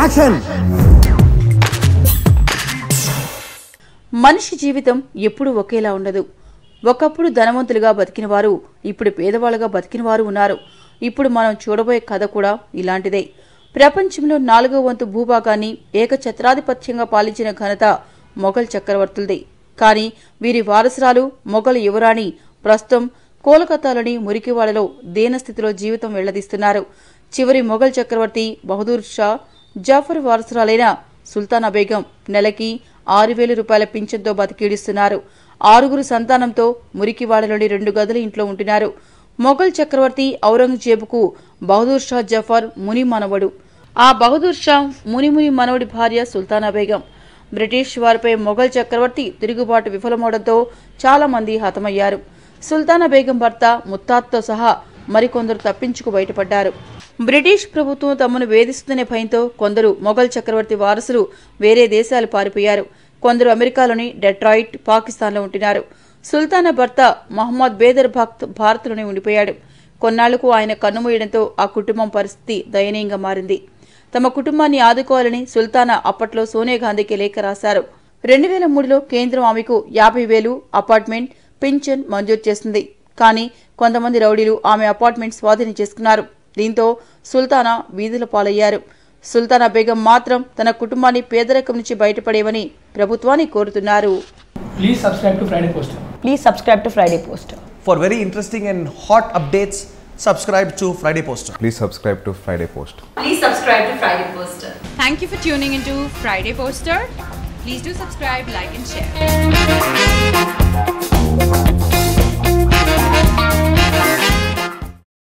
Action. మనిషి జీవితం ఎప్పుడూ ఒకేలా ఉండదు. ఒకప్పుడు ధనవంతులుగా బతికిన వారు ఇప్పుడు పేదవాళ్లుగా బతికిన వారు ఉన్నారు. ఇప్పుడు మనం చూడబోయే కథ కూడా ఇలాంటిదే. ప్రపంచంలో 4వ వంతు భూభాగాన్ని ఏకఛత్రాధిపత్యంగా పాలించిన ఘనత మొఘల్ చక్రవర్తులదే. కానీ వీరి వారసురాలు మొఘల్ యువరాణి ప్రస్తుతం కోలకతాలోని మురికివాడలో దీనస్థితిలో జీవితం వెళ్లదీస్తున్నారు. చివరి మొఘల్ చక్రవర్తి బహదూర్ షా జాఫర్ వారసురాలైన సుల్తానా బేగం నెలకి 6,000 రూపాయల పింఛన్తో బతికీడిస్తున్నారు. 6 సంతానంతో మురికివాడలోని 2 గదుల ఇంట్లో ఉంటున్నారు. మొఘల్ చక్రవర్తి ఔరంగజేబుకు బహదూర్ షా జఫర్ ముని మనవడు. ఆ బహదూర్ షా ముని మనవడి భార్య సుల్తానా బేగం. బ్రిటిష్ వారిపై మొఘల్ చక్రవర్తి తిరుగుబాటు విఫలమవడంతో చాలా మంది హతమయ్యారు. సుల్తానా బేగం భర్త ముత్తాత్తో సహా మరికొందరు తప్పించుకు బయటపడ్డారు. బ్రిటిష్ ప్రభుత్వం తమను వేధిస్తుందనే భయంతో కొందరు మొఘల్ చక్రవర్తి వారసులు వేరే దేశాలు పారిపోయారు. కొందరు అమెరికాలోని డెట్రాయిట్, పాకిస్తాన్లో ఉంటున్నారు. సుల్తానా భర్త మహమ్మద్ బేదర్ భక్త్ భారత్లోనే ఉండిపోయాడు. కొన్నాళ్లకు ఆయన కన్నుమూయడంతో ఆ కుటుంబం పరిస్థితి దయనీయంగా మారింది. తమ కుటుంబాన్ని ఆదుకోవాలని సుల్తానా అప్పట్లో సోనియా గాంధీకి లేఖ రాశారు. 2003లో కేంద్రం ఆమెకు 50,000 అపార్ట్మెంట్ పింఛన్ మంజూరు చేసింది. కానీ కొంతమంది రౌడీలు ఆమె అపార్ట్మెంట్ స్వాధీనం చేసుకున్నారు. దీంతో సుల్తానా వీధుల పాలయ్యారు. సుల్తానా బేగం మాత్రం తన కుటుంబాన్ని పేదరికం నుంచి బయటపడేవని ప్రభుత్వాన్ని కోరుతున్నారు. Please subscribe to Friday Poster. Please subscribe to Friday Poster. For very interesting and hot updates, subscribe to Friday Poster. Please subscribe to Friday Poster. Please subscribe to Friday Poster. Thank you for tuning into Friday Poster. Please do subscribe, like and share.